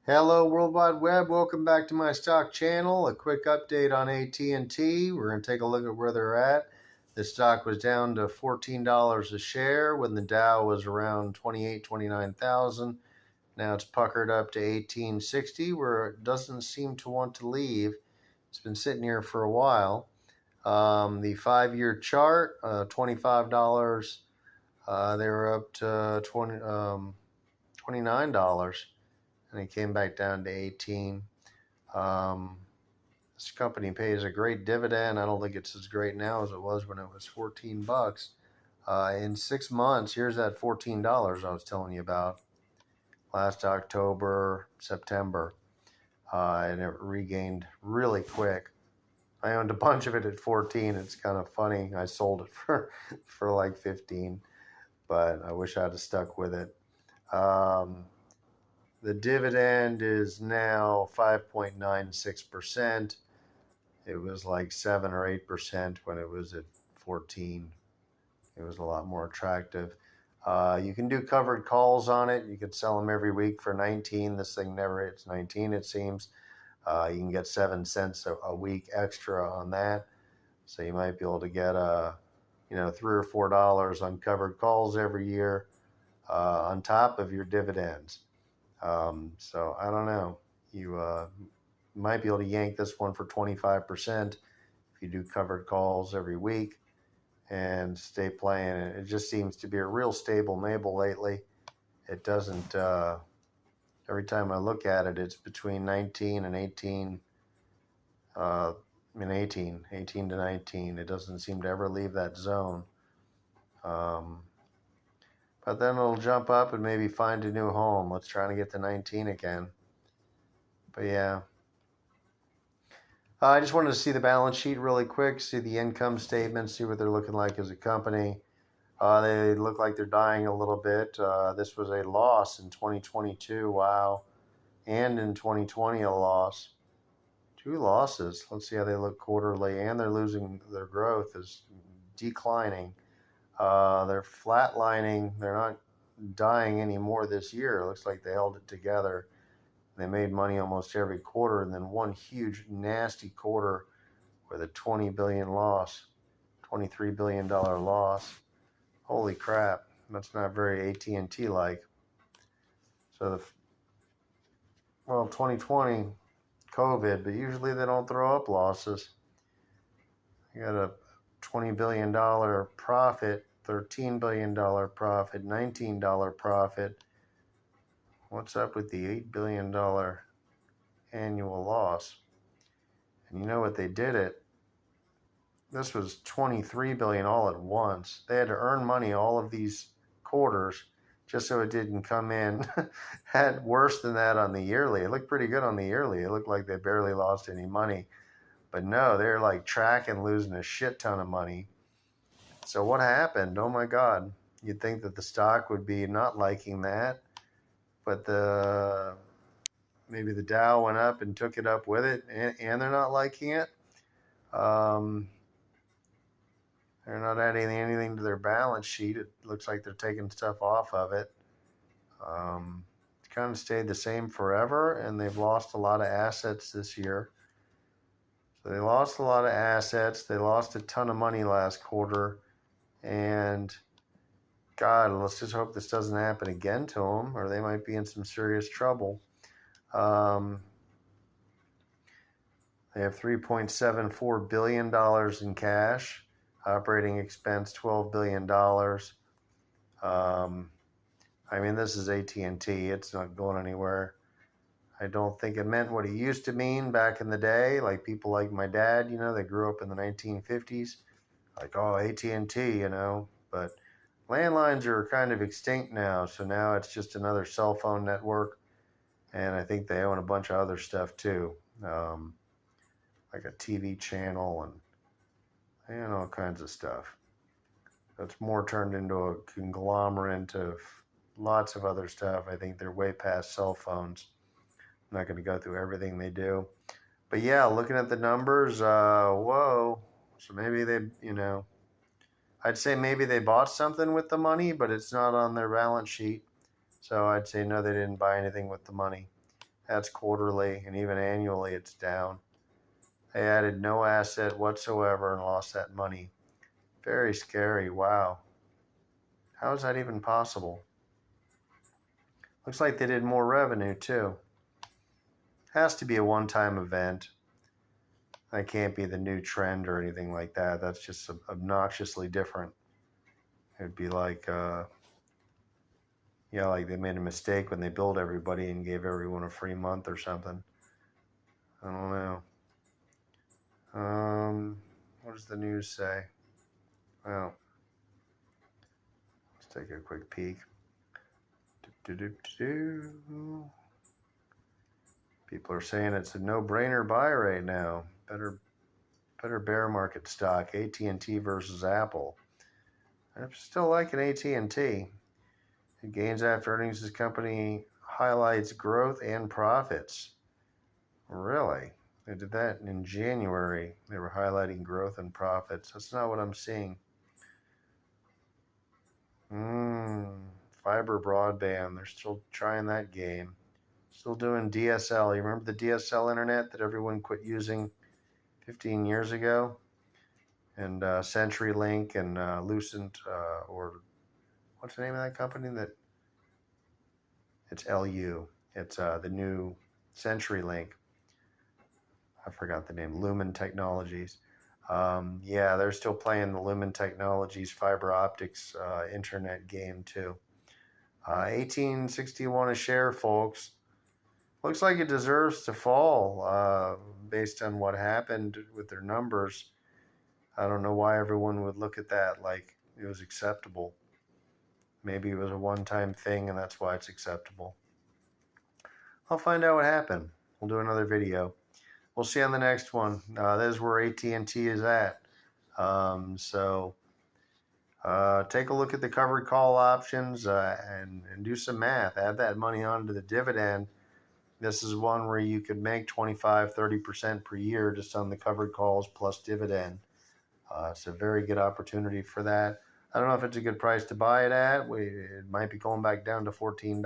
Hello, World Wide Web. Welcome back to my stock channel. A quick update on AT&T. We're going to take a look at where they're at. The stock was down to $14 a share when the Dow was around 29,000. Now it's puckered up to 1860, where it doesn't seem to want to leave. It's been sitting here for a while. The 5-year chart, $25. They were up to $29. And it came back down to 18. This company pays a great dividend. I don't think it's as great now as it was when it was $14. In 6 months, here's that $14 I was telling you about last October, September, and it regained really quick. I owned a bunch of it at 14. It's kind of funny. I sold it for like 15, but I wish I'd have stuck with it. The dividend is now 5.96%. It was like 7 or 8% when it was at 14. It was a lot more attractive. You can do covered calls on it. You could sell them every week for 19. This thing never hits 19, it seems. You can get 7 cents a week extra on that. So you might be able to get $3 or $4 on covered calls every year on top of your dividends. So I don't know. You might be able to yank this one for 25% if you do covered calls every week and stay playing it. It just seems to be a real stable Mabel lately. It doesn't, every time I look at it, it's between 19 and 18, 18 to 19. It doesn't seem to ever leave that zone. But then it'll jump up and maybe find a new home. Let's try to get to 19 again. But yeah. I just wanted to see the balance sheet really quick, see the income statement, see what they're looking like as a company. They look like they're dying a little bit. This was a loss in 2022, wow. And in 2020, a loss. 2 losses. Let's see how they look quarterly. And they're losing, their growth is declining. They're flatlining. They're not dying anymore this year. It looks like they held it together. They made money almost every quarter, and then one huge, nasty quarter with a $20 billion loss, $23 billion loss. Holy crap, that's not very AT&T like. So, 2020, COVID, but usually they don't throw up losses. You got a $20 billion profit, $13 billion profit, $19 profit. What's up with the $8 billion annual loss? And you know what they did it? This was $23 billion all at once. They had to earn money all of these quarters just so it didn't come in. Had worse than that on the yearly. It looked pretty good on the yearly. It looked like they barely lost any money. But no, they're like tracking, losing a shit ton of money. So what happened? Oh my God. You'd think that the stock would be not liking that. But maybe the Dow went up and took it up with it, and they're not liking it. They're not adding anything to their balance sheet. It looks like they're taking stuff off of it. It's kind of stayed the same forever, and they've lost a lot of assets this year. So they lost a lot of assets. They lost a ton of money last quarter, and God, let's just hope this doesn't happen again to them, or they might be in some serious trouble. They have $3.74 billion in cash, operating expense $12 billion. This is AT&T. It's not going anywhere. I don't think it meant what it used to mean back in the day. Like people like my dad, they grew up in the 1950s. Like, oh, AT&T, But landlines are kind of extinct now, so now it's just another cell phone network. And I think they own a bunch of other stuff too, like a TV channel and all kinds of stuff. It's more turned into a conglomerate of lots of other stuff. I think they're way past cell phones. I'm not going to go through everything they do. But yeah, looking at the numbers, whoa. So maybe they, I'd say maybe they bought something with the money, but it's not on their balance sheet. So I'd say no, they didn't buy anything with the money. That's quarterly, and even annually it's down. They added no asset whatsoever and lost that money. Very scary. Wow. How is that even possible? Looks like they did more revenue too. Has to be a one-time event. That can't be the new trend or anything like that. That's just obnoxiously different. It'd be like, like they made a mistake when they billed everybody and gave everyone a free month or something. I don't know. What does the news say? Well, let's take a quick peek. People are saying it's a no-brainer buy right now. Better bear market stock. AT&T versus Apple. I'm still liking AT&T. It gains after earnings. This company highlights growth and profits. Really? They did that in January. They were highlighting growth and profits. That's not what I'm seeing. Fiber broadband. They're still trying that game. Still doing DSL. You remember the DSL internet that everyone quit using 15 years ago? And CenturyLink and Lucent, or what's the name of that company? It's LU. It's the new CenturyLink. I forgot the name. Lumen Technologies. They're still playing the Lumen Technologies fiber optics internet game too. 1861 a share, folks. Looks like it deserves to fall based on what happened with their numbers. I don't know why everyone would look at that like it was acceptable. Maybe it was a one-time thing and that's why it's acceptable. I'll find out what happened. We'll do another video. We'll see on the next one. This is where AT&T is at. Take a look at the covered call options and do some math. Add that money onto the dividend. This is one where you could make 25-30% per year just on the covered calls plus dividend. It's a very good opportunity for that. I don't know if it's a good price to buy it at. It might be going back down to $14.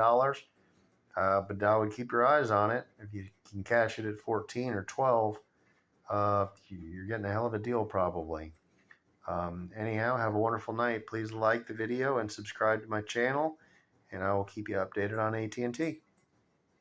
But I would keep your eyes on it. If you can cash it at 14 or 12, you're getting a hell of a deal probably. Anyhow, have a wonderful night. Please like the video and subscribe to my channel, and I will keep you updated on AT&T.